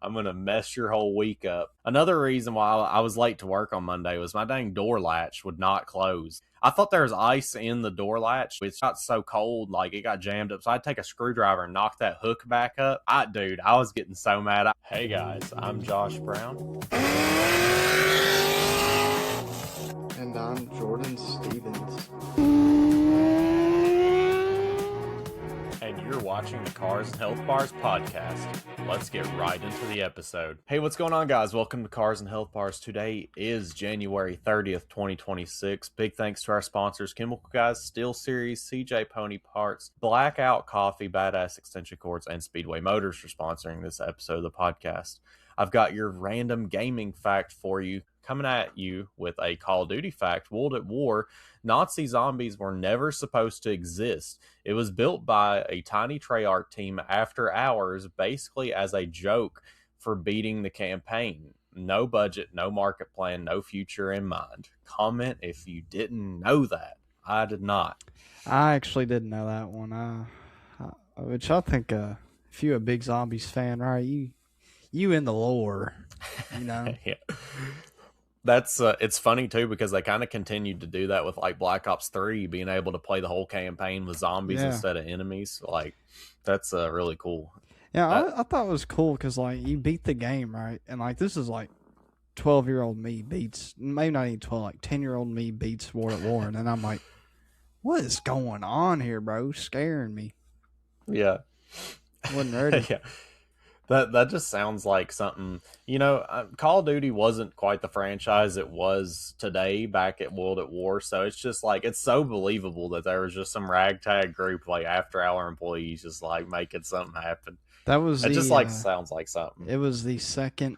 I'm going to mess your whole week up. Another reason why I was late to work on Monday was my dang door latch would not close. I thought there was ice in the door latch. It's got so cold, like it got jammed up. So I'd take a screwdriver and knock that hook back up. Dude, I was getting so mad. Hey guys, I'm Josh Brown. And I'm Jordan Stevens. And you're watching the Cars and Health Bars podcast. Let's get right into the episode. Hey, what's going on, guys? Welcome to Cars and Health Bars. Today is January 30th, 2026. Big thanks to our sponsors, Chemical Guys, Steel Series, CJ Pony Parts, Blackout Coffee, Badass Extension Cords, and Speedway Motors for sponsoring this episode of the podcast. I've got your random gaming fact for you, coming at you with a Call of Duty fact. World at War, Nazi zombies were never supposed to exist. It was built by a tiny Treyarch team after hours, basically as a joke for beating the campaign. No budget, no market plan, no future in mind. Comment if you didn't know that. I did not. I actually didn't know that one. Which I think if you're a big Zombies fan, right, you in the lore, you know. Yeah. That's it's funny too because they kind of continued to do that with like Black Ops 3, being able to play the whole campaign with zombies instead of enemies. Like that's really cool. Yeah, I thought it was cool because like you beat the game, right? And like this is like 12-year-old me beats, maybe not even 12, like 10-year-old me beats World at War, and then I'm like, what is going on here, bro? Scaring me. Yeah, Wasn't ready. Yeah. That just sounds like something, you know, Call of Duty wasn't quite the franchise it was today back at World at War. So it's just like, it's so believable that there was just some ragtag group, like after hour employees, just like making something happen. That was it just like sounds like something. It was the second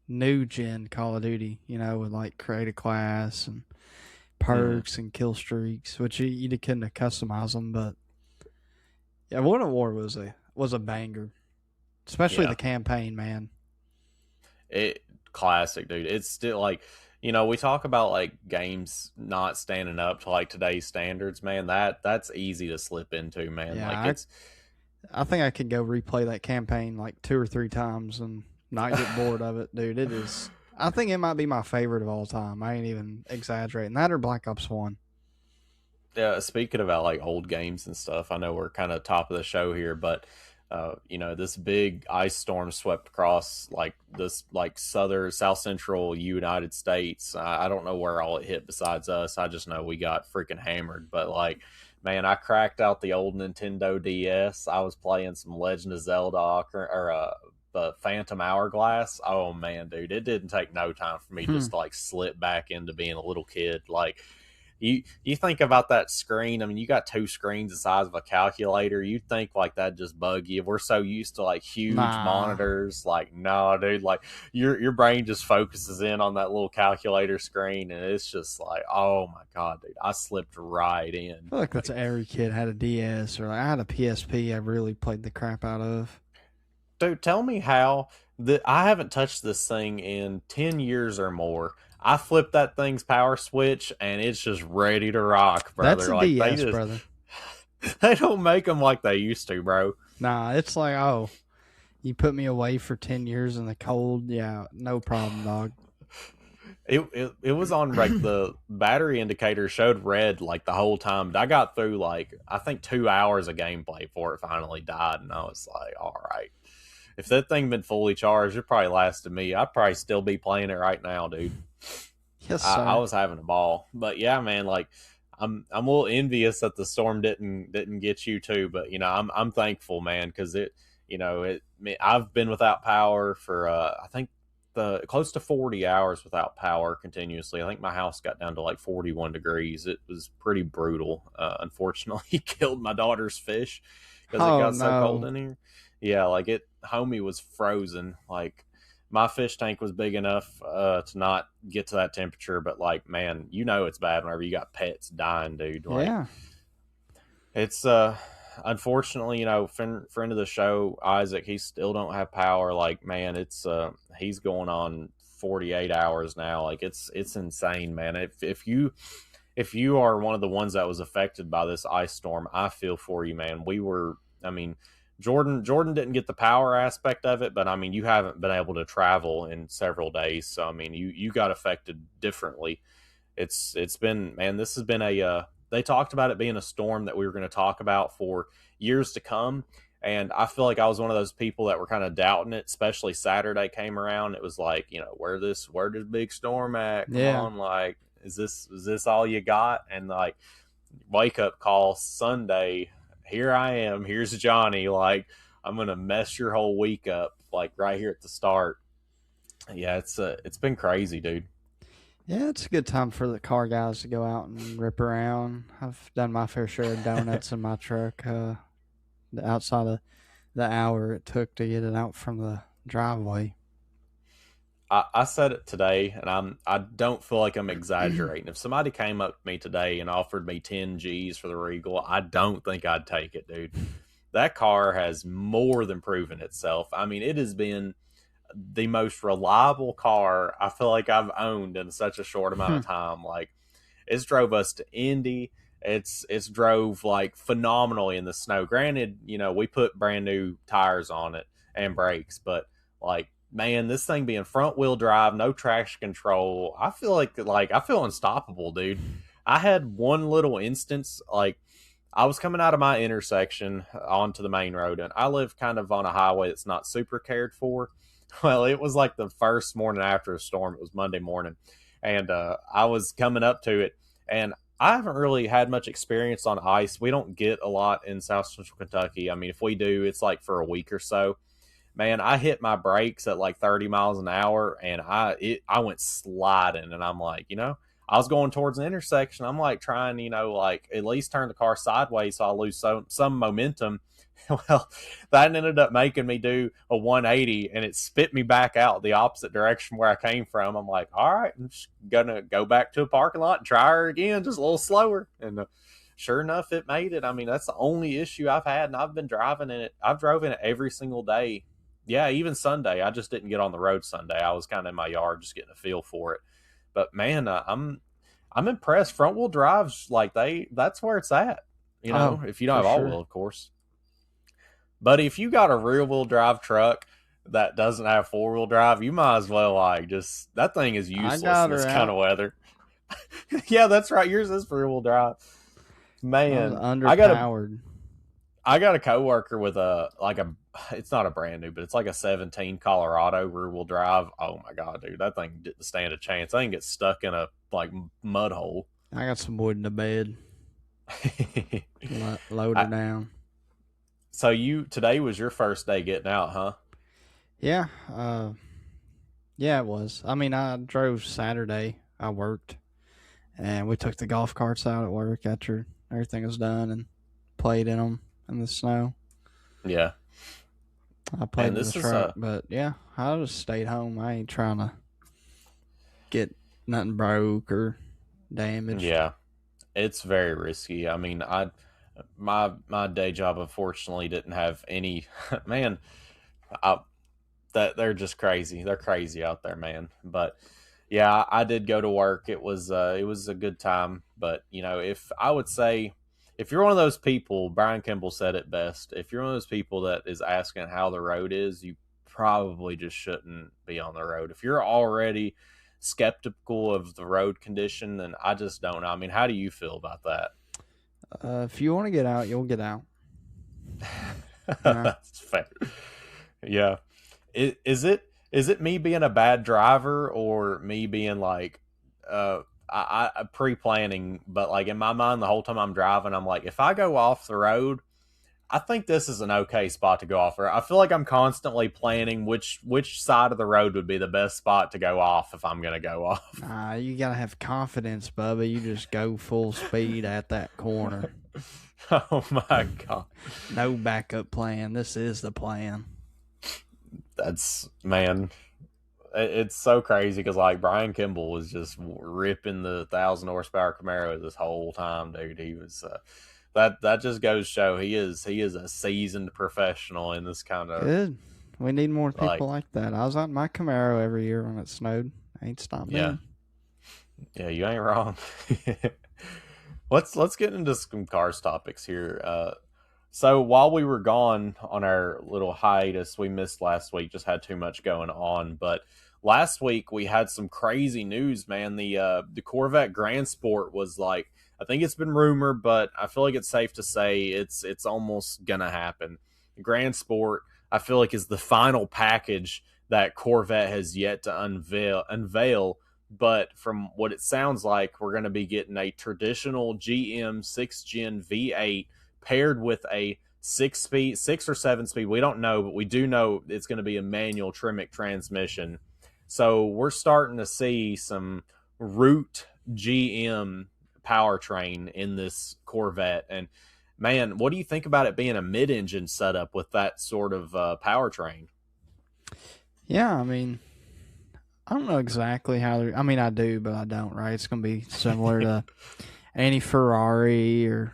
new gen Call of Duty, you know, with like create a class and perks and kill streaks, which you couldn't have customized them. But yeah, World at War was a banger. Especially the campaign, man. Classic, dude. It's still like, you know, we talk about like games not standing up to like today's standards, man. That's easy to slip into, man. Yeah, like I think I could go replay that campaign like 2 or 3 times and not get bored of it, dude. It is. I think it might be my favorite of all time. I ain't even exaggerating. That or Black Ops 1. Yeah, speaking about like old games and stuff, I know we're kind of top of the show here, but you know, this big ice storm swept across like this, like south central United States. I don't know where all it hit besides us. I just know we got freaking hammered. But like, man, I cracked out the old Nintendo DS. I was playing some Legend of Zelda or the Phantom Hourglass. Oh man, dude, it didn't take no time for me just to like slip back into being a little kid. Like, You think about that screen. I mean, you got 2 screens the size of a calculator. You'd think like that just bug you. We're so used to like huge monitors. Like, no, dude. Like your brain just focuses in on that little calculator screen, and it's just like, oh my god, dude, I slipped right in. I feel like that's every kid had a DS or like, I had a PSP. I really played the crap out of. Dude, tell me how I haven't touched this thing in 10 years or more. I flip that thing's power switch and it's just ready to rock, brother. That's a like DS, brother. They don't make them like they used to, bro. Nah, it's like, oh, you put me away for 10 years in the cold. Yeah, no problem, dog. It was on like the battery indicator showed red like the whole time. I got through like I think 2 hours of gameplay before it finally died, and I was like, all right. If that thing been fully charged, it probably lasted me. I'd probably still be playing it right now, dude. Yes, sir. I was having a ball, but yeah, man. Like, I'm a little envious that the storm didn't get you too. But you know, I'm thankful, man, because I've been without power for I think close to 40 hours without power continuously. I think my house got down to like 41 degrees. It was pretty brutal. Unfortunately, killed my daughter's fish because it got so cold in here. Yeah, like homie was frozen. Like my fish tank was big enough to not get to that temperature, but like, man, you know it's bad whenever you got pets dying, dude. Like, yeah. It's unfortunately, you know, friend of the show, Isaac, he still don't have power. Like, man, it's he's going on 48 hours now. Like, it's insane, man. If you are one of the ones that was affected by this ice storm, I feel for you, man. Jordan didn't get the power aspect of it, but I mean, you haven't been able to travel in several days, so I mean, you got affected differently. It's been, man, this has been a they talked about it being a storm that we were going to talk about for years to come, and I feel like I was one of those people that were kind of doubting it, especially Saturday came around. It was like, where this big storm at? Come Yeah. on, like is this all you got? And like, wake up call Sunday, here I am, here's Johnny, like I'm gonna mess your whole week up, like right here at the start. Yeah, it's been crazy, dude. Yeah, it's a good time for the car guys to go out and rip around. I've done my fair share of donuts in my truck. Outside of the hour it took to get it out from the driveway. I said it today, and I don't feel like I'm exaggerating. If somebody came up to me today and offered me 10 G's for the Regal, I don't think I'd take it, dude. That car has more than proven itself. I mean, it has been the most reliable car I feel like I've owned in such a short amount of time. Like, it's drove us to Indy. It's drove like phenomenally in the snow. Granted, we put brand new tires on it and brakes, but like, man, this thing being front wheel drive, no traction control, I feel like I feel unstoppable, dude. I had one little instance, like I was coming out of my intersection onto the main road, and I live kind of on a highway that's not super cared for. Well, it was like the first morning after a storm. It was Monday morning, and I was coming up to it, and I haven't really had much experience on ice. We don't get a lot in South Central Kentucky. I mean, if we do, it's like for a week or so. Man, I hit my brakes at like 30 miles an hour, and I went sliding, and I'm like, I was going towards an intersection. I'm like trying, like at least turn the car sideways so I lose some momentum. Well, that ended up making me do a 180, and it spit me back out the opposite direction where I came from. I'm like, all right, I'm just gonna go back to a parking lot and try her again, just a little slower. And sure enough, it made it. I mean, that's the only issue I've had, and I've been driving in it. I've drove in it every single day. Yeah, even Sunday. I just didn't get on the road Sunday. I was kind of in my yard just getting a feel for it. But man, I'm impressed. Front wheel drives, like that's where it's at. Oh, If you don't for have all sure. wheel, of course. But if you got a rear wheel drive truck that doesn't have 4 wheel drive, you might as well like just that thing is I useless got in this her kind out. of weather. Yeah, that's right. Yours is 4 wheel drive. I was Man, underpowered. I got a coworker with a it's not a brand new, but it's like a 17 Colorado rear wheel drive. Oh my god, dude, that thing didn't stand a chance. That thing gets stuck in a like mud hole. I got some wood in the bed. Load her I, down. so you today was your first day getting out, huh? Yeah, yeah, it was. I mean, I drove Saturday. I worked, and we took the golf carts out at work after everything was done and played in them in the snow. Yeah. I played And in the this is truck, but yeah, I just stayed home. I ain't trying to get nothing broke or damaged. yeah, it's very risky. I mean, my day job unfortunately didn't have any man, I, that they're just crazy. They're crazy out there, man. But yeah, I did go to work. It was a good time, but if I would say if you're one of those people, Brian Kimball said it best. If you're one of those people that is asking how the road is, you probably just shouldn't be on the road. If you're already skeptical of the road condition, then I just don't know. I mean, how do you feel about that? If you want to get out, you'll get out. You know, That's fair. Yeah. Is it me being a bad driver or me being like I pre-planning, but like in my mind the whole time I'm driving I'm like if I go off the road, I think this is an okay spot to go off. Or I feel like I'm constantly planning which side of the road would be the best spot to go off if I'm gonna go off. nah, you gotta have confidence, Bubba. You just go full speed at that corner. Oh my god, No backup plan. This is the plan. that's man. It's so crazy because like Brian Kimball was just ripping the 1,000 horsepower Camaro this whole time, dude. He was that just goes to show he is a seasoned professional in this kind of Good. We need more like people like that. I was out in my Camaro every year when it snowed. Ain't stopped yeah me. yeah you ain't wrong. Let's get into some cars topics here. So while we were gone on our little hiatus, we missed last week. Just had too much going on. But last week we had some crazy news, man. The Corvette Grand Sport was like, I think it's been rumored, but I feel like it's safe to say it's almost gonna happen. The Grand Sport, I feel like, is the final package that Corvette has yet to unveil. But from what it sounds like, we're going to be getting a traditional GM 6 Gen V8 paired with a 6 speed, 6 or 7 speed. We don't know, but we do know it's going to be a manual Tremec transmission. So we're starting to see some root GM powertrain in this Corvette. And man, what do you think about it being a mid-engine setup with that sort of powertrain? Yeah, I mean, I don't know exactly how they're. I mean, I do, but I don't. Right? It's going to be similar to any Ferrari or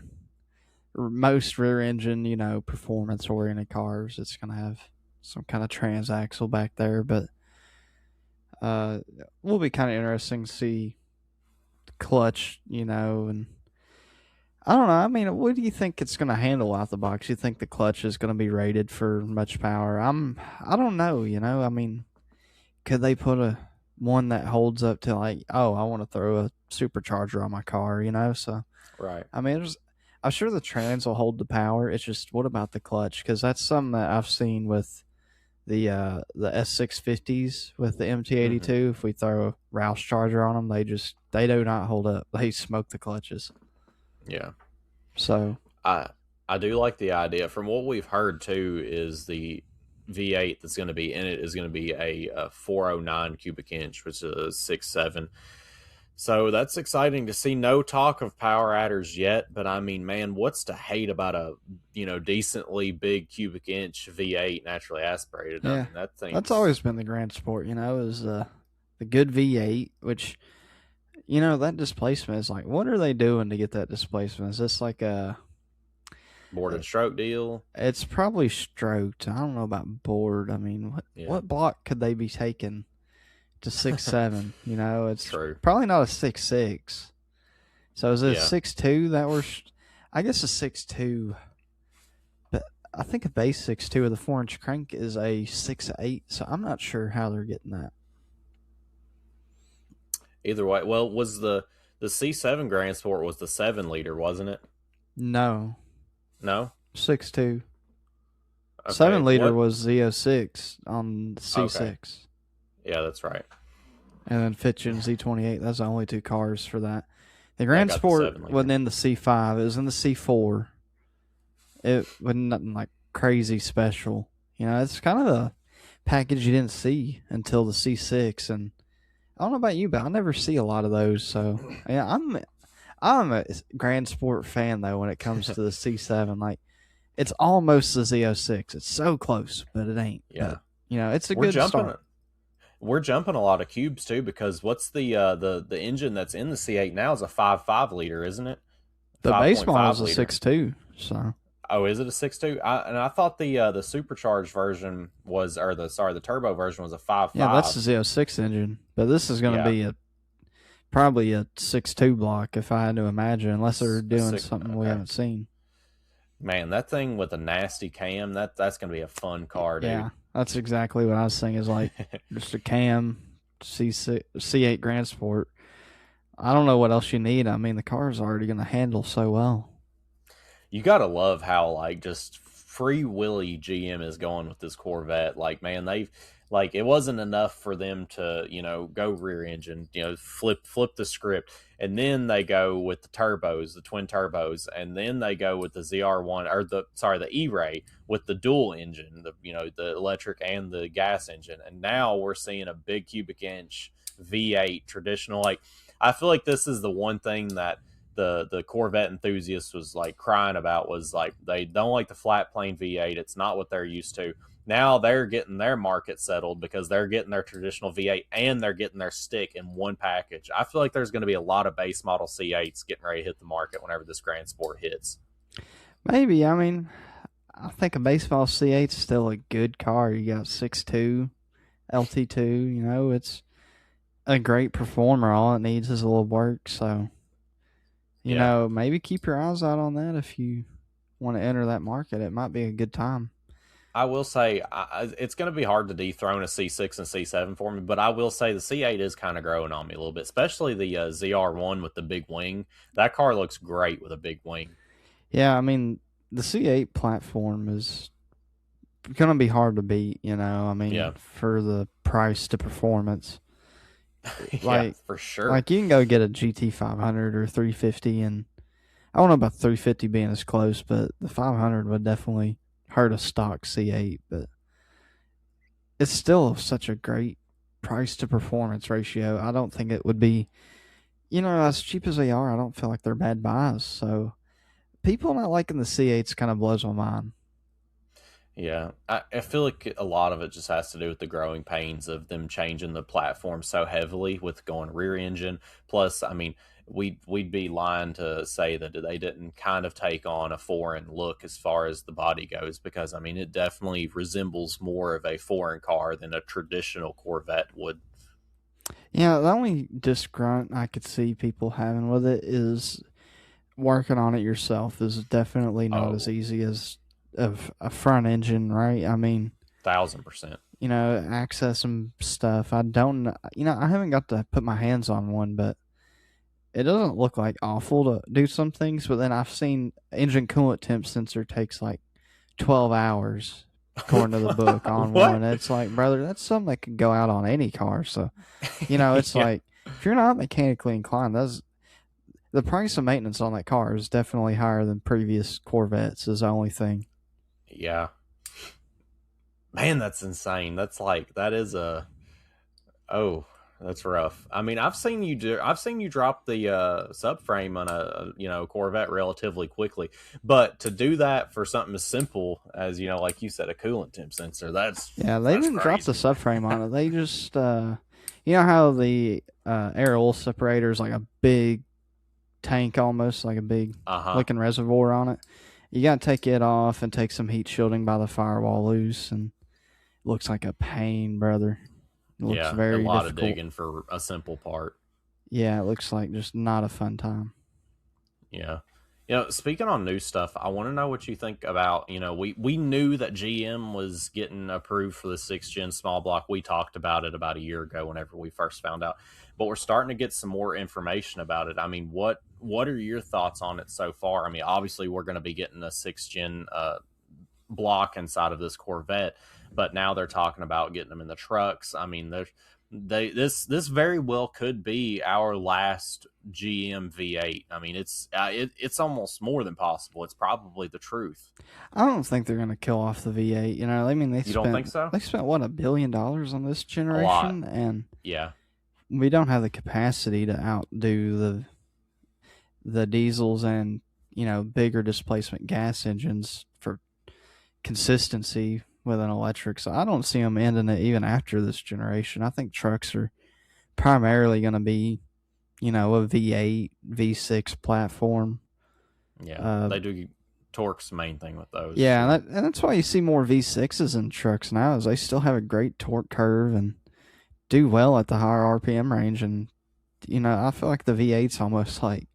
most rear engine, performance oriented cars. It's going to have some kind of transaxle back there, but will be kind of interesting to see the clutch, and I don't know. I mean, what do you think it's going to handle out the box? You think the clutch is going to be rated for much power? I don't know. I mean, could they put one that holds up to like, oh, I want to throw a supercharger on my car, So, Right. I mean, I'm sure the trans will hold the power. It's just what about the clutch? Because that's something that I've seen with the S650s with the MT82. Mm-hmm. If we throw a Roush charger on them, they do not hold up. They smoke the clutches. Yeah. So I do like the idea. From what we've heard too, is the V8 that's going to be in it is going to be a 409 cubic inch, which is a 6.7. So that's exciting to see. No talk of power adders yet, but I mean, man, what's to hate about a decently big cubic inch V8 naturally aspirated? I yeah, mean, that that's thing's always been the grand sport. Is the good V8, which that displacement is like, what are they doing to get that displacement? Is this like board and stroke deal? it's probably stroked. I don't know about board. I mean, Yeah, what block could they be taking to 6.7? It's true. probably not a 6.6. So is it a Yeah, 6.2 that we're? I guess a 6.2, but I think a base 6.2 with a 4-inch crank is a 6.8. So I'm not sure how they're getting that. either way. Well, was the C7 Grand Sport was the 7 liter, wasn't it? No, No. 6.2. Okay. 7-liter What? was Z06 on the Okay. C6, Yeah, that's right. and then Fitchin Z28. That's the only two cars for that. The Yeah, I Grand got the Sport 7 liter. wasn't in the C5. It was in the C4. It wasn't nothing like crazy special. It's kind of a package you didn't see until the C6. And I don't know about you, but I never see a lot of those. So yeah, I'm a Grand Sport fan though when it comes to the C7. Like it's almost the Z06. It's so close, but it ain't. Yeah, But it's a we're good jumping. start. We're jumping a lot of cubes too because what's the engine that's in the C8 now is a 5.5 liter, isn't it? The base model is a 5.5 liter. 6.2. So Oh, is it a 6.2? And I thought the supercharged version was, or the turbo version was a five yeah, that's five. the Z06 engine. But this is going to Yeah, be probably a 6.2 block if I had to imagine, unless they're a doing six. something we Okay, haven't seen. man, that thing with a nasty cam, that's gonna be a fun car, dude. Yeah, that's exactly what I was thinking. Is like just a cam C6, C8 Grand Sport. I don't know what else you need. I mean, the car's already going to handle so well. You gotta love how like just free willy GM is going with this Corvette. Like, man, they've like it wasn't enough for them to go rear engine, flip the script, and then they go with the turbos, the twin turbos, and then they go with the ZR1 or the E-Ray with the dual engine, the electric and the gas engine, and now we're seeing a big cubic inch V8 traditional. Like, I feel like this is the one thing that the Corvette enthusiast was like crying about was like they don't like the flat plane V8. It's not what they're used to. Now they're getting their market settled because they're getting their traditional V8 and they're getting their stick in one package. I feel like there's going to be a lot of base model C8s getting ready to hit the market whenever this Grand Sport hits. Maybe. I mean, I think a baseball C8 is still a good car. You got 6.2, LT2. It's a great performer. All it needs is a little work. So, Yeah, maybe keep your eyes out on that if you want to enter that market, it might be a good time. I will say it's going to be hard to dethrone a C6 and C7 for me, but I will say the C8 is kind of growing on me a little bit, especially the ZR1 with the big wing. That car looks great with a big wing. Yeah, I mean, the C8 platform is going to be hard to beat, you know. I mean, Yeah, for the price to performance. yeah, Like for sure. like you can go get a GT 500 or 350, and I don't know about 350 being as close, but the 500 would definitely hurt a stock C8, but it's still such a great price to performance ratio. I don't think it would be, as cheap as they are, I don't feel like they're bad buys. So people not liking the C8s kind of blows my mind. Yeah, I feel like a lot of it just has to do with the growing pains of them changing the platform so heavily with going rear engine. Plus, I mean, we'd be lying to say that they didn't kind of take on a foreign look as far as the body goes, because I mean, it definitely resembles more of a foreign car than a traditional Corvette would. Yeah, the only disgrunt I could see people having with it is working on it yourself is definitely not as Oh, easy as of a front engine, right? I mean, 1000%. accessing stuff. I don't, I haven't got to put my hands on one, but it doesn't look like awful to do some things. But then I've seen engine coolant temp sensor takes like 12 hours, according to the book, on What? one. It's like, brother, that's something that could go out on any car. So, it's Yeah, like, if you're not mechanically inclined, that's the price of maintenance on that car is definitely higher than previous Corvettes, is the only thing. yeah. Man, that's insane. That's like that is a Oh, that's rough. I mean, I've seen you drop the subframe on a Corvette relatively quickly, but to do that for something as simple as like you said, a coolant temp sensor, Yeah, they that's didn't drop the crazy. subframe on it. They just, how the air oil separator is like a big tank, almost like a big Uh huh. looking reservoir on it. You got to take it off and take some heat shielding by the firewall loose, and it looks like a pain, brother. It looks Yeah, a very lot of difficult. digging for a simple part. Yeah, it looks like just not a fun time. Yeah. Speaking on new stuff, I want to know what you think about, we knew that GM was getting approved for the 6th gen small block. We talked about it about a year ago whenever we first found out. But we're starting to get some more information about it. I mean, what are your thoughts on it so far? I mean, obviously we're going to be getting a 6th gen block inside of this Corvette, but now they're talking about getting them in the trucks. I mean, this very well could be our last GM V8. I mean, it's almost more than possible. It's probably the truth. I don't think they're gonna kill off the V8. I mean You don't think so? they spent what $1 billion on this A lot. generation, and Yeah. we don't have the capacity to outdo the diesels and bigger displacement gas engines for consistency with an electric. So I don't see them ending it even after this generation. I think trucks are primarily going to be a V8 V6 platform. Yeah. Uh, They do torque's the main thing with those. yeah, So and that's why you see more V6s in trucks now. Is they still have a great torque curve and do well at the higher RPM range. And I feel like the V8's almost like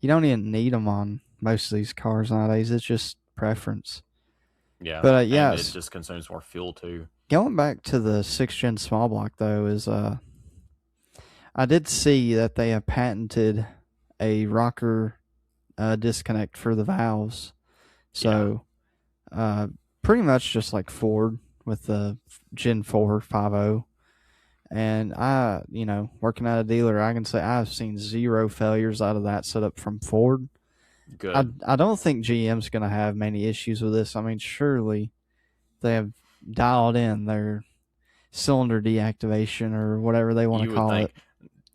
you don't even need them on most of these cars nowadays. It's just preference. yeah, But and it yes, just consumes more fuel too. going back to the 6th gen small block though is I did see that they have patented a rocker disconnect for the valves. Yeah. So pretty much just like Ford with the Gen 4 5.0. And I, working at a dealer, I can say I've seen zero failures out of that setup from Ford. Good. I don't think GM's going to have many issues with this. I mean, surely they have dialed in their cylinder deactivation or whatever they want to You would call it. think,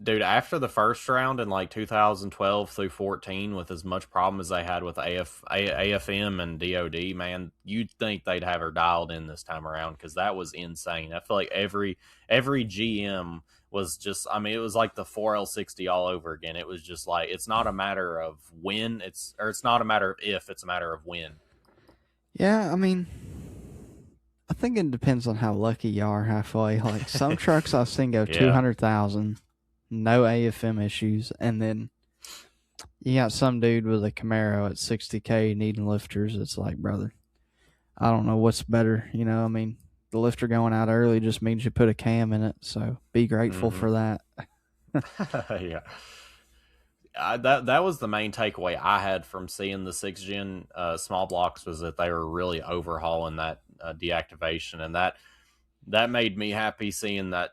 dude, after the first round in like 2012 through 14, with as much problem as they had with AFM and DOD, man, you'd think they'd have her dialed in this time around, because that was insane. I feel like every GM was just, I mean, it was like the 4L60 all over again. It was just like, it's not a matter of when, it's not a matter of if, it's a matter of when. Yeah, I mean, I think it depends on how lucky you are halfway. Like some trucks I've seen go Yeah. 200,000, no AFM issues, and then You got some dude with a Camaro at 60K needing lifters. It's like, brother, I don't know what's better. I mean, the lifter going out early just means you put a cam in it. So be grateful Hmm. for that. Yeah. That was the main takeaway I had from seeing the six gen small blocks was that they were really overhauling that deactivation, and that made me happy seeing that,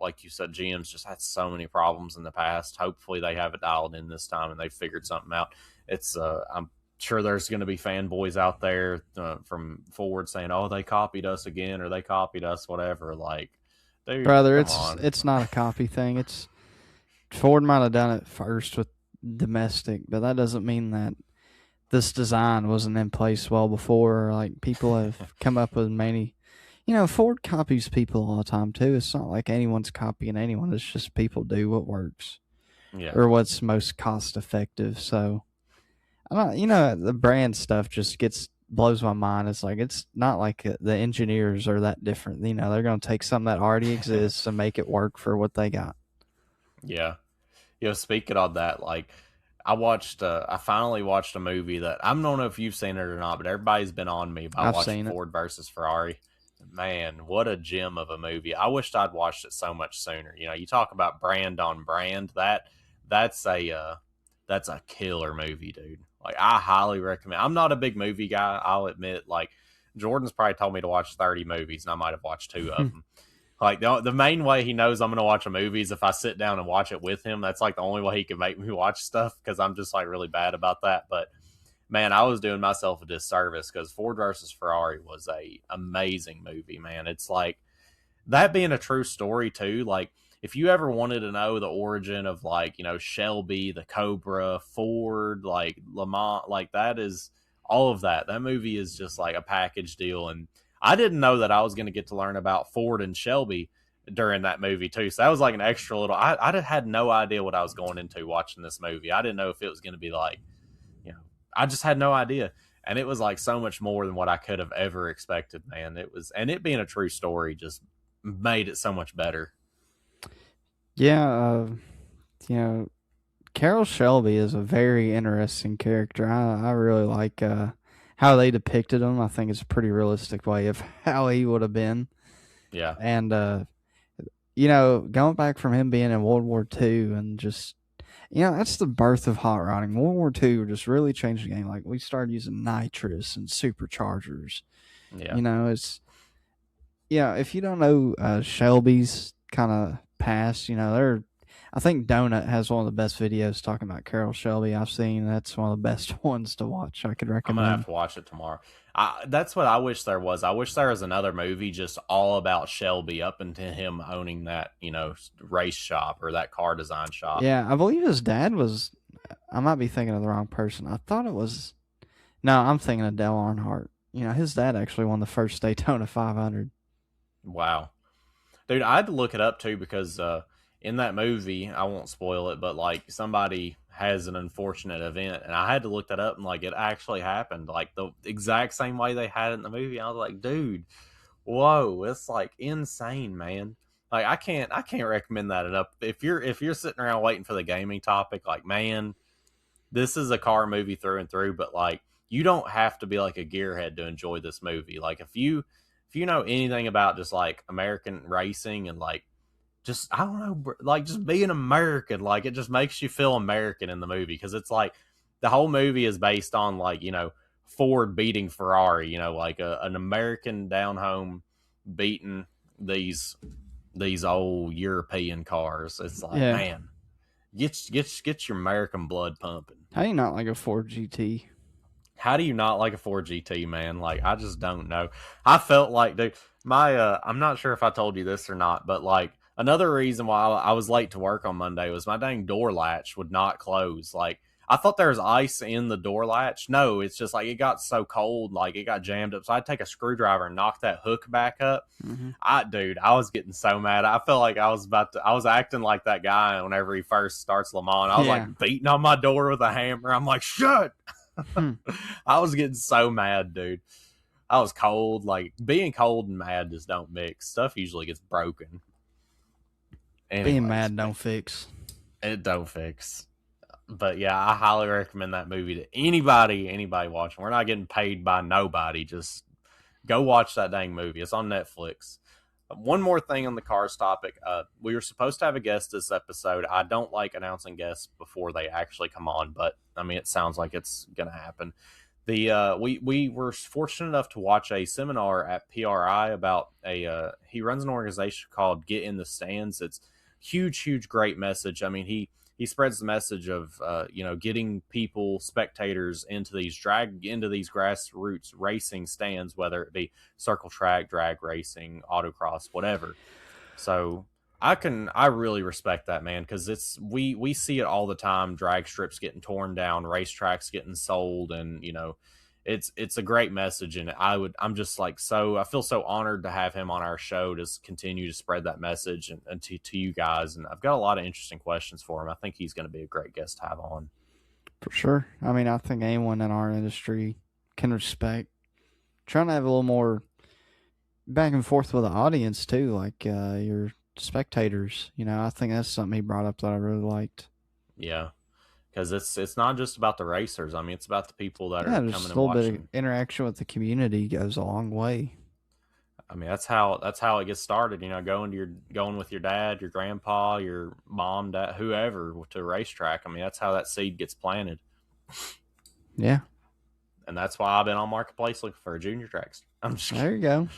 like you said, GM's just had so many problems in the past. Hopefully they have it dialed in this time and they figured something out. It's I'm sure there's going to be fanboys out there from Ford saying, "Oh, they copied us again," or "They copied us," whatever. Like, dude, Brother, come it's on. it's not a copy thing. It's Ford might have done it first with domestic, but that doesn't mean that this design wasn't in place well before. Like people have come up with many. Ford copies people all the time too. It's not like anyone's copying anyone. It's just people do what works Yeah. or what's most cost effective. So, the brand stuff just blows my mind. It's like it's not like the engineers are that different. They're going to take something that already exists and make it work for what they got. Yeah. Speaking on that, like I finally watched a movie that I don't know if you've seen it or not, but everybody's been on me about I've watching seen it. Ford versus Ferrari. Man, what a gem of a movie! I wished I'd watched it so much sooner. You talk about brand on brand. That's that's a killer movie, dude. Like I highly recommend. I'm not a big movie guy, I'll admit. Like Jordan's probably told me to watch 30 movies, and I might have watched two of them. Like the main way he knows I'm gonna watch a movie is if I sit down and watch it with him. That's like the only way he can make me watch stuff because I'm just like really bad about that. But man, I was doing myself a disservice because Ford versus Ferrari was a amazing movie. Man, it's like that being a true story too. Like if you ever wanted to know the origin of like Shelby, the Cobra, Ford, like Lamont, like that is all of that. That movie is just like a package deal, and I didn't know that I was going to get to learn about Ford and Shelby during that movie too. So that was like an extra little. I had no idea what I was going into watching this movie. I didn't know if it was going to be like, I just had no idea. And it was like so much more than what I could have ever expected, man. It was, and it being a true story just made it so much better. Yeah, you know, Carol Shelby is a very interesting character. I really like how they depicted him. I think it's a pretty realistic way of how he would have been. Yeah. And going back from him being in World War II and just that's the birth of hot rodding. World War II just really changed the game. Like we started using nitrous and superchargers. Yeah. It's if you don't know Shelby's kind of past, they're I think Donut has one of the best videos talking about Carol Shelby I've seen. That's one of the best ones to watch. I could I'm gonna have recommend. to watch it tomorrow. That's what I wish there was. I wish there was another movie just all about Shelby up into him owning that, race shop or that car design shop. Yeah, I believe his dad was. I might be thinking of the wrong person. I thought it was. No, I'm thinking of Dale Earnhardt. His dad actually won the first Daytona 500. Wow. Dude, I had to look it up too because in that movie, I won't spoil it, but like somebody has an unfortunate event, and I had to look that up, and like it actually happened, like the exact same way they had it in the movie. I was like, dude, whoa, it's like insane, man. Like I can't recommend that enough. If you're sitting around waiting for the gaming topic, like man, this is a car movie through and through, but like you don't have to be like a gearhead to enjoy this movie. Like if you know anything about just like American racing and like just I don't know, like just being American, like it just makes you feel American in the movie because it's like the whole movie is based on like Ford beating Ferrari, like an American down home beating these these old European cars. It's like Yeah. man, get your American blood pumping. How do you not like a Ford GT? How do you not like a Ford GT, man? Like, I just don't know. I felt like, dude, I'm not sure if I told you this or not, but like, another reason why I was late to work on Monday was my dang door latch would not close. Like, I thought there was ice in the door latch. No, it's just like it got so cold, like it got jammed up. So I'd take a screwdriver and knock that hook back up. Mm-hmm. Dude, I was getting so mad. I felt like I was acting like that guy whenever he first starts Le Mans. I was Yeah. like beating on my door with a hammer. I'm like, shut. Hmm. I was getting so mad, dude. I was cold. Like being cold and mad just don't mix. Stuff usually gets broken. Being Anyways, mad don't fix. it don't fix. But yeah, I highly recommend that movie to anybody watching. We're not getting paid by nobody. Just go watch that dang movie. It's on Netflix. One more thing on the cars topic. We were supposed to have a guest this episode. I don't like announcing guests before they actually come on, but I mean, it sounds like it's gonna happen. We were fortunate enough to watch a seminar at PRI about he runs an organization called Get in the Stands. It's huge, great message. I mean, he spreads the message of getting people, spectators into these grassroots racing stands, whether it be circle track, drag racing, autocross, whatever. So I really respect that, man, because we see it all the time: drag strips getting torn down, racetracks getting sold, and it's a great message. And I'm just like, I feel so honored to have him on our show to continue to spread that message and to you guys. And I've got a lot of interesting questions for him. I think he's going to be a great guest to have on. For sure. I mean, I think anyone in our industry can respect trying to have a little more back and forth with the audience too, like your spectators. I think that's something he brought up that I really liked. Yeah, because it's not just about the racers. I mean, it's about the people that are coming and watching. A little bit of interaction with the community goes a long way. I mean, that's how it gets started. Going with your dad, your grandpa, your mom, dad, whoever to a racetrack. I mean, that's how that seed gets planted. Yeah. And that's why I've been on Marketplace looking for junior tracks. I'm just There you go.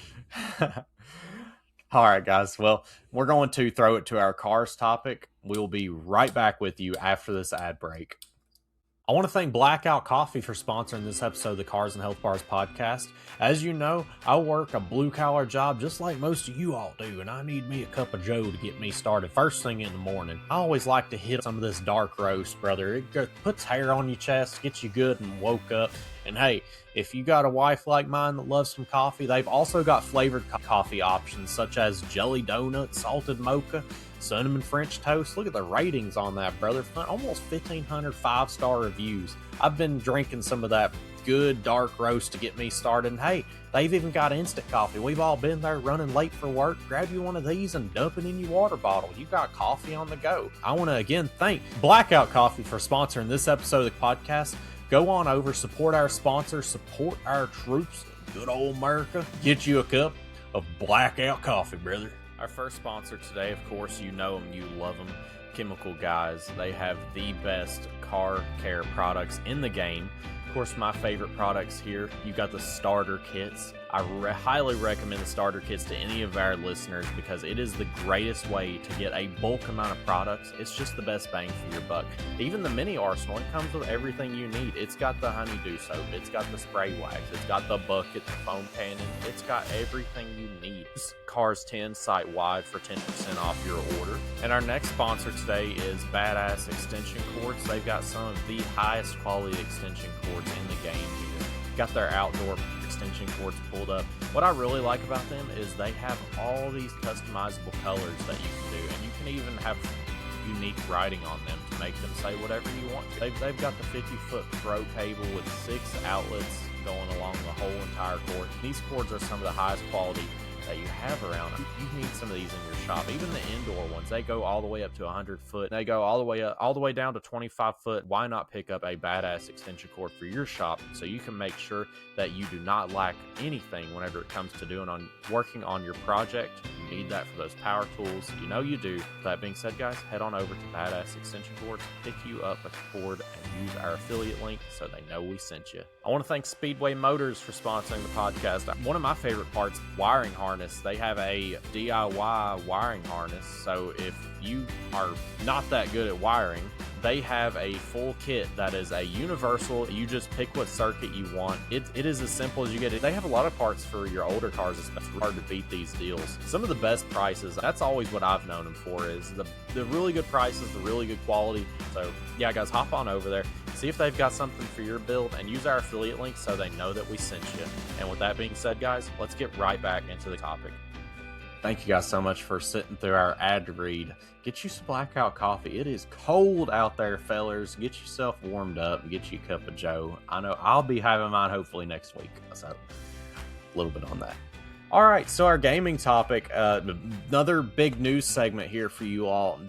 All right, guys. Well, we're going to throw it to our cars topic. We'll be right back with you after this ad break. I want to thank Blackout Coffee for sponsoring this episode of the Cars and Health Bars podcast. As you know, I work a blue-collar job just like most of you all do, and I need me a cup of joe to get me started first thing in the morning. I always like to hit some of this dark roast, brother. It puts hair on your chest, gets you good and woke up. And hey, if you got a wife like mine that loves some coffee, they've also got flavored coffee options such as jelly donut, salted mocha, cinnamon French toast. Look at the ratings on that, brother. Almost 1,500 5-star reviews. I've been drinking some of that good dark roast to get me started. And hey, they've even got instant coffee. We've all been there running late for work. Grab you one of these and dump it in your water bottle. You got coffee on the go. I want to again thank Blackout Coffee for sponsoring this episode of the podcast. Go on over, support our sponsors, support our troops. Good old America. Get you a cup of Blackout Coffee, brother. Our first sponsor today, of course, you know them, you love them, Chemical Guys. They have the best car care products in the game. Of course, my favorite products here, you got the starter kits. I highly recommend the starter kits to any of our listeners because it is the greatest way to get a bulk amount of products. It's just the best bang for your buck. Even the mini arsenal, it comes with everything you need. It's got the honeydew soap, it's got the spray wax, it's got the bucket, the foam cannon, it's got everything you need. Cars 10 site-wide for 10% off your order. And our next sponsor today is Badass Extension Cords. They've got some of the highest quality extension cords in the game here. Got their outdoor extension cords pulled up. What I really like about them is they have all these customizable colors that you can do, and you can even have unique writing on them to make them say whatever you want to. They've got the 50-foot pro cable with 6 outlets going along the whole entire cord. These cords are some of the highest quality that you have around. You need some of these in your shop. Even the indoor ones, they go all the way up to 100 foot. They go all the way down to 25 foot. Why not pick up a badass extension cord for your shop so you can make sure that you do not lack anything whenever it comes to working on your project? You need that for those power tools. You know you do. That being said, guys, head on over to Badass Extension Cords, pick you up a cord, and use our affiliate link so they know we sent you. I want to thank Speedway Motors for sponsoring the podcast. One of my favorite parts, wiring harness. They have a DIY wiring harness, so if you are not that good at wiring, they have a full kit that is a universal. You just pick what circuit you want. It is as simple as you get it. They have a lot of parts for your older cars. It's hard to beat these deals. Some of the best prices, that's always what I've known them for, is the really good prices, the really good quality. So yeah, guys, hop on over there, see if they've got something for your build, and use our affiliate link so they know that we sent you. And with that being said, guys, let's get right back into the topic. Thank you guys so much for sitting through our ad read. Get you some Blackout Coffee. It is cold out there, fellers. Get yourself warmed up and get you a cup of joe. I know I'll be having mine hopefully next week. So a little bit on that. All right, so our gaming topic, another big news segment here for you all.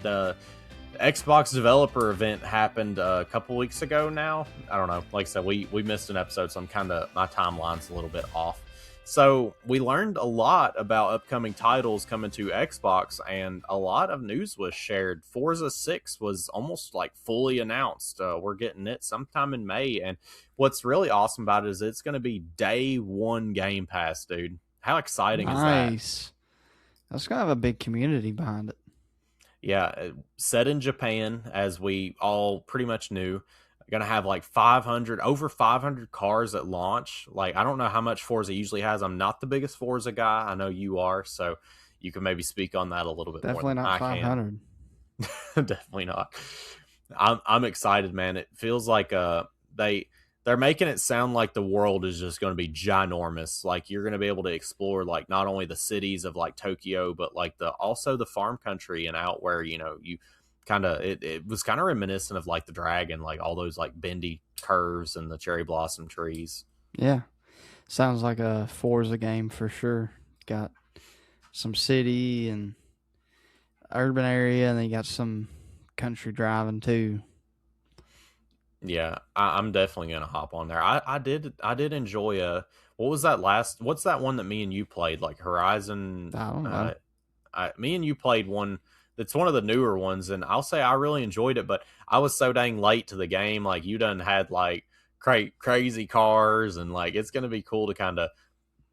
Xbox developer event happened a couple weeks ago now. I don't know. Like I said, we missed an episode, so my timeline's a little bit off. So we learned a lot about upcoming titles coming to Xbox, and a lot of news was shared. Forza 6 was almost like fully announced. We're getting it sometime in May, and what's really awesome about it is it's going to be day one Game Pass, dude. How exciting is that? Nice. That's gonna have a big community behind it. Yeah, set in Japan, as we all pretty much knew. Gonna have like 500, over 500 cars at launch. Like, I don't know how much Forza usually has. I'm not the biggest Forza guy. I know you are, so you can maybe speak on that a little bit more Definitely than not I 500. can. Definitely not. I'm excited, man. It feels like they're making it sound like the world is just going to be ginormous. Like, you're going to be able to explore like not only the cities of like Tokyo, but like also the farm country and out where, you kind of, it was kind of reminiscent of like the Dragon, like all those like bendy curves and the cherry blossom trees. Yeah, sounds like a Forza game for sure. Got some city and urban area, and then you got some country driving too. Yeah, I'm definitely gonna hop on there. I did enjoy what was that last? What's that one that me and you played? Like Horizon. I don't know. Me and you played one that's one of the newer ones, and I'll say I really enjoyed it. But I was so dang late to the game. Like, you done had like crazy cars, and like it's gonna be cool to kind of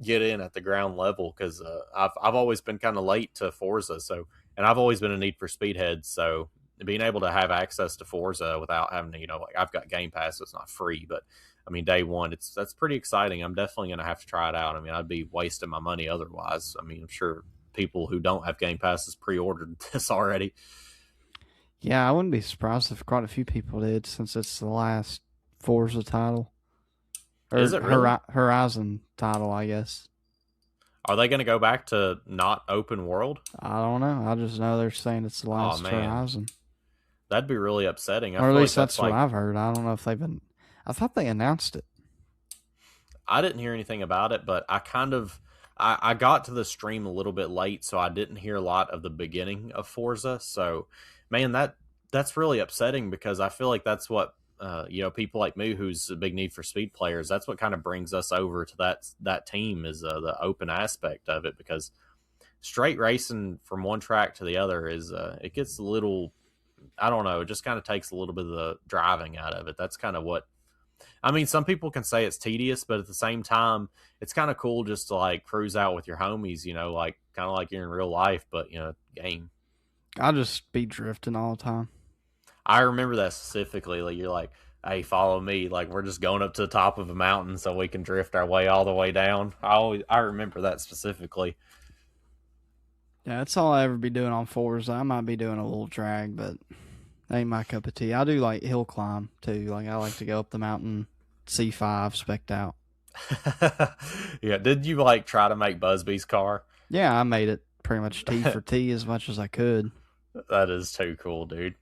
get in at the ground level, because I've always been kind of late to Forza, so, and I've always been a Need for Speed head, so being able to have access to Forza without having to, like, I've got Game Pass, so it's not free, but I mean, day one, that's pretty exciting. I'm definitely going to have to try it out. I mean, I'd be wasting my money otherwise. I mean, I'm sure people who don't have Game Passes pre-ordered this already. Yeah, I wouldn't be surprised if quite a few people did, since it's the last Forza title or Is it really? Horizon title, I guess. Are they going to go back to not open world? I don't know. I just know they're saying it's the Oh last man, Horizon, that'd be really upsetting. I or at feel like least that's that's what like, I've heard. I don't know if they've been. I thought they announced it. I didn't hear anything about it, but I got to the stream a little bit late, so I didn't hear a lot of the beginning of Forza. So, man, that's really upsetting, because I feel like that's what, people like me, who's a big Need for Speed players, that's what kind of brings us over to that team, is the open aspect of it, because straight racing from one track to the other is it gets a little, I don't know, it just kind of takes a little bit of the driving out of it. That's kind of what, I mean, some people can say it's tedious, but at the same time, it's kind of cool just to like cruise out with your homies, like kind of like you're in real life, but game. I just be drifting all the time. I remember that specifically. Like, you're like, "Hey, follow me." Like, we're just going up to the top of a mountain so we can drift our way all the way down. I remember that specifically. Yeah, that's all I ever be doing on Forza. I might be doing a little drag, but that ain't my cup of tea. I do like hill climb too. Like, I like to go up the mountain, C5, spec'd out. Yeah, did you like try to make Busby's car? Yeah, I made it pretty much T for T as much as I could. That is too cool, dude.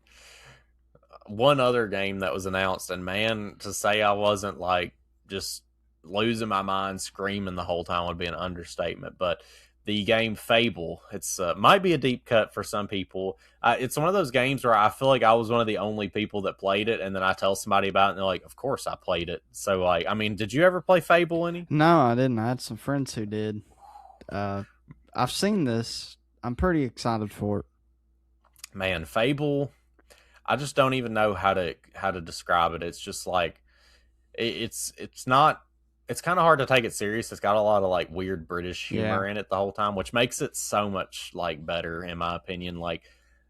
One other game that was announced, and man, to say I wasn't like just losing my mind screaming the whole time would be an understatement. But the game Fable, it's might be a deep cut for some people. It's one of those games where I feel like I was one of the only people that played it, and then I tell somebody about it, and they're like, "Of course I played it." So, like, I mean, did you ever play Fable any? No, I didn't. I had some friends who did. I've seen this. I'm pretty excited for it. Man, Fable, I just don't even know how to describe it. It's just like it's not, it's kind of hard to take it serious. It's got a lot of like weird British humor Yeah. in it the whole time, which makes it so much like better in my opinion. Like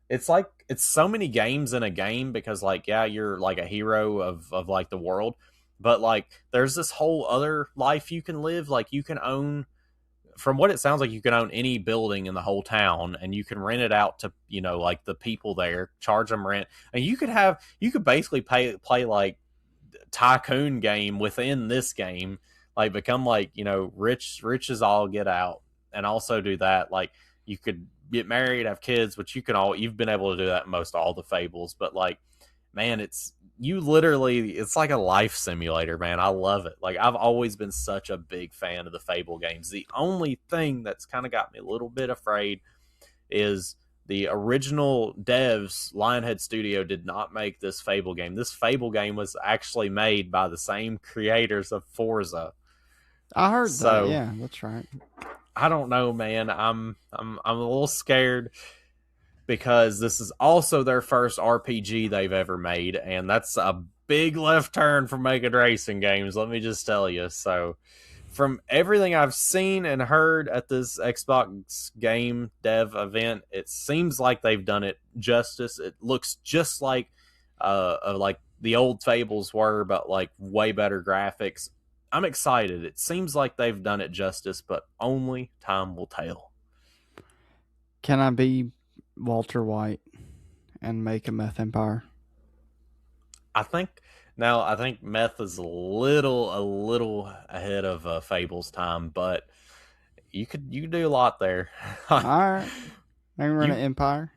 it's so many games in a game, because like, yeah, you're like a hero of like the world, but like there's this whole other life you can live. Like, you can own, from what it sounds like, you can own any building in the whole town, and you can rent it out to, like the people there, charge them rent, and you could basically play like tycoon game within this game, like become like, rich as all get out, and also do that. Like, you could get married, have kids, which you've been able to do that in most all the Fables, but like, man, it's like a life simulator, man. I love it. Like, I've always been such a big fan of the Fable games. The only thing that's kind of got me a little bit afraid is the original devs, Lionhead Studio, did not make this Fable game. This Fable game was actually made by the same creators of Forza. I heard that. So Yeah, that's right. I don't know, man. I'm a little scared because this is also their first RPG they've ever made, and that's a big left turn from making racing games, let me just tell you. So from everything I've seen and heard at this Xbox game dev event, it seems like they've done it justice. It looks just like the old Fables were, but like way better graphics. I'm excited. It seems like they've done it justice, but only time will tell. Can I be Walter White and make a meth empire? I think meth is a little ahead of Fable's time, but you could do a lot there. All right. Maybe run an empire.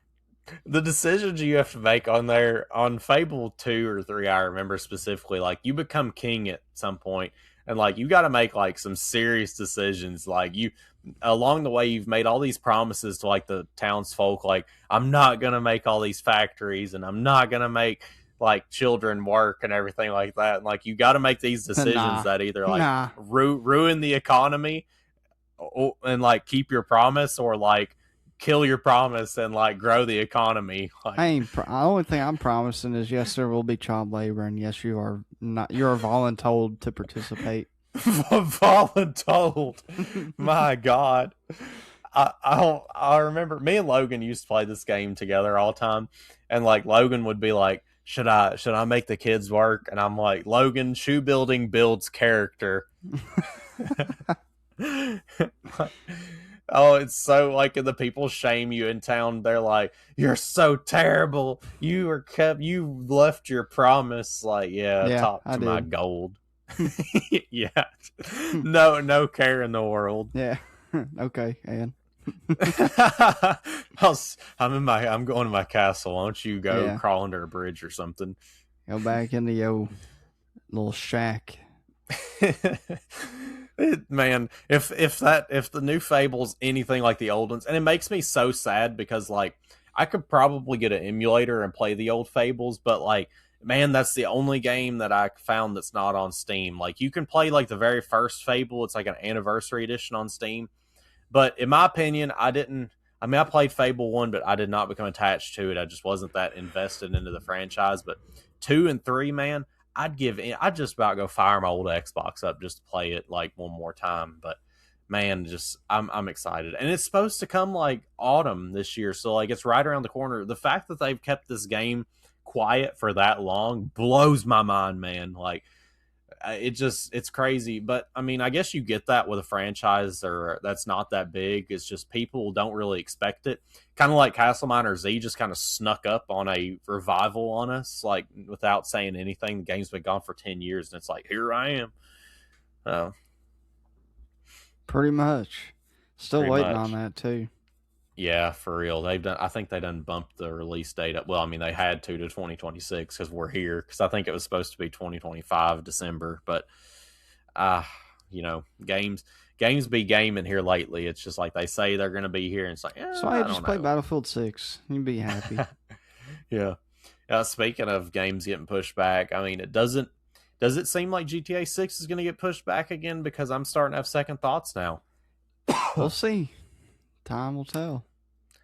The decisions you have to make on Fable 2 or 3, I remember specifically, like you become king at some point, and like you got to make like some serious decisions. Like you along the way, you've made all these promises to like the townsfolk, like I'm not gonna make all these factories, and I'm not gonna make like children work and everything like that. And like you got to make these decisions that either like ruin the economy and like keep your promise, or like kill your promise and like grow the economy. Like, the only thing I'm promising is yes, there will be child labor, and yes, you are voluntold to participate. Voluntold, my God. I remember me and Logan used to play this game together all the time, and like Logan would be like, should I make the kids work? And I'm like, Logan, shoe building builds character. Oh, it's so like the people shame you in town. They're like, you're so terrible. You left your promise. Like, top to my gold. Yeah. No care in the world. Yeah. Okay, and I'm going to my castle. Why don't you go crawl under a bridge or something? Go back into your little shack. Man, if the new Fable's anything like the old ones, and it makes me so sad because like I could probably get an emulator and play the old Fables, but like man, that's the only game that I found that's not on Steam. Like you can play like the very first Fable, it's like an anniversary edition on Steam. But in my opinion, I played Fable 1, but I did not become attached to it. I just wasn't that invested into the franchise. But 2 and 3, man, I'd just about go fire my old Xbox up just to play it like one more time. But man, I'm excited. And it's supposed to come like autumn this year. So like it's right around the corner. The fact that they've kept this game quiet for that long blows my mind, man. Like it's crazy. But I mean, I guess you get that with a franchise or that's not that big. It's just people don't really expect it. Kind of like Castle Miner Z just kind of snuck up on a revival on us, like without saying anything. The game's been gone for 10 years and it's like, here I am. Pretty much. Still waiting on that too. Yeah, for real. I think they done bumped the release date up. Well, I mean, they had to 2026 because we're here. Because I think it was supposed to be 2025 December. But, games be gaming here lately. It's just like they say they're going to be here, and it's like, so I just play Battlefield 6. You'd be happy. Yeah. Speaking of games getting pushed back, I mean, does it seem like GTA 6 is going to get pushed back again? Because I'm starting to have second thoughts now. We'll see. Time will tell.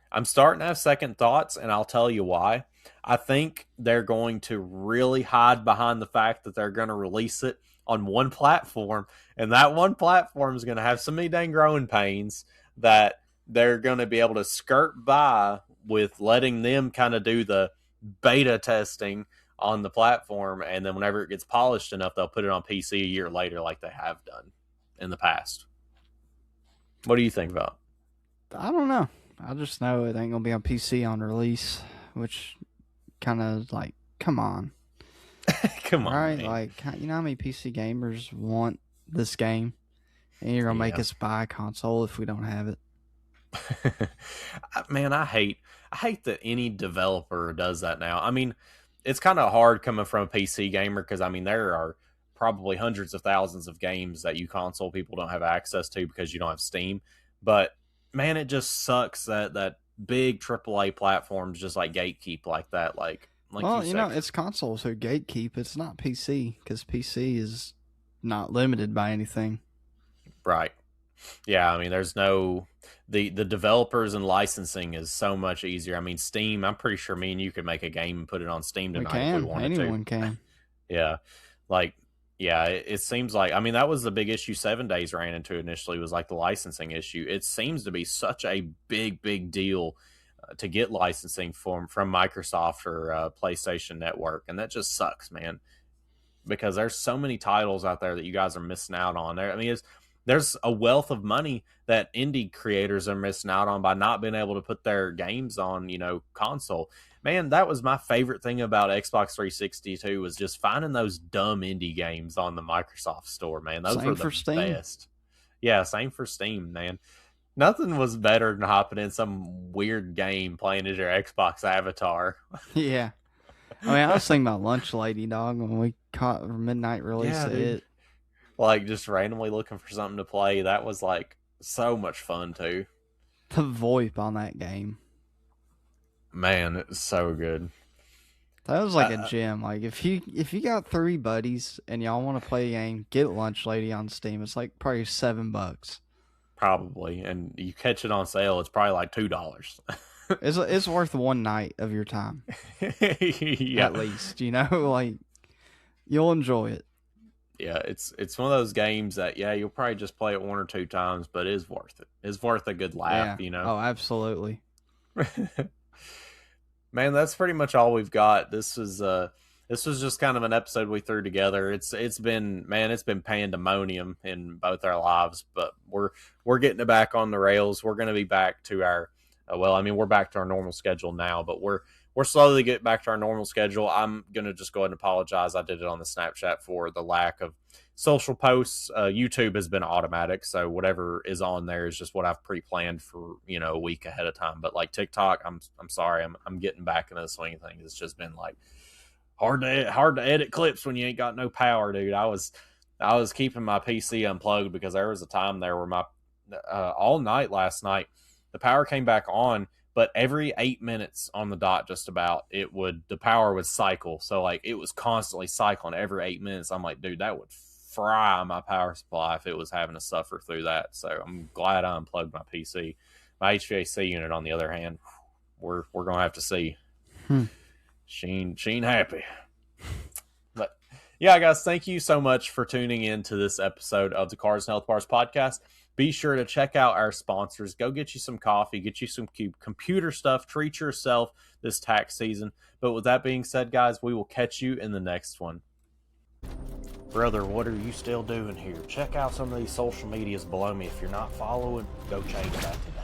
I'm starting to have second thoughts, and I'll tell you why. I think they're going to really hide behind the fact that they're going to release it on one platform, and that one platform is going to have so many dang growing pains that they're going to be able to skirt by with letting them kind of do the beta testing on the platform, and then whenever it gets polished enough, they'll put it on PC a year later like they have done in the past. What do you think about it? I don't know. I just know it ain't gonna be on PC on release, which kind of like, come on. Come on, right? Man. Like, you know how many PC gamers want this game, and you're gonna make us buy a console if we don't have it. Man, I hate that any developer does that now. I mean, it's kind of hard coming from a PC gamer because I mean there are probably hundreds of thousands of games that you console people don't have access to because you don't have Steam. But man, it just sucks that big AAA platforms just like gatekeep like that. Like Well, you said, it's consoles who gatekeep. It's not PC because PC is not limited by anything. right? Yeah, I mean, there's no the developers and licensing is so much easier. I mean, Steam. I'm pretty sure me and you could make a game and put it on Steam We tonight if we can. wanted to. Anyone can. Yeah, like yeah, it seems like I mean that was the big issue 7 Days ran into initially was like the licensing issue. It seems to be such a big deal to get licensing from Microsoft or PlayStation Network, and that just sucks, man. Because there's so many titles out there that you guys are missing out on. There, I mean, there's a wealth of money that indie creators are missing out on by not being able to put their games on, console. Man, that was my favorite thing about Xbox 360 too, was just finding those dumb indie games on the Microsoft Store, man. Those Same were for the Steam. best. Yeah, same for Steam, man. Nothing was better than hopping in some weird game playing as your Xbox avatar. Yeah. I mean, I was thinking about Lunch Lady, dog, when we caught a midnight release Yeah, of dude. it. Like just randomly looking for something to play. That was like so much fun too. The VoIP on that game. Man, it's so good. That was like a gem. Like if you got 3 buddies and y'all want to play a game, get Lunch Lady on Steam. It's like probably $7. Probably. And you catch it on sale, it's probably like $2. It's worth one night of your time. Yeah. At least, like you'll enjoy it. Yeah, it's one of those games that you'll probably just play it 1 or 2 times, but it is worth it. It's worth a good laugh, Oh, absolutely. Man, that's pretty much all we've got. This was just kind of an episode we threw together. It's been pandemonium in both our lives, but we're getting it back on the rails. We're going to be back to our we're back to our normal schedule now, but we're slowly getting back to our normal schedule. I'm going to just go ahead and apologize. I did it on the Snapchat for the lack of social posts. YouTube has been automatic, so whatever is on there is just what I've pre-planned for, a week ahead of time. But like TikTok, I'm sorry, I'm getting back into the swing of things. It's just been like hard to edit clips when you ain't got no power, dude. I was keeping my PC unplugged because there was a time there where my all night last night the power came back on, but every 8 minutes on the dot, just about, the power would cycle. So like it was constantly cycling every 8 minutes. I'm like, dude, that would fry my power supply if it was having to suffer through that. So I'm glad I unplugged my PC. My HVAC unit, on the other hand, we're gonna have to see. She ain't happy. But yeah, guys, thank you so much for tuning in to this episode of the Cars and Health Bars podcast. Be sure to check out our sponsors. Go get you some coffee, get you some computer stuff, treat yourself this tax season. But with that being said, guys, we will catch you in the next one. Brother, what are you still doing here? Check out some of these social medias below me. If you're not following, go change that today.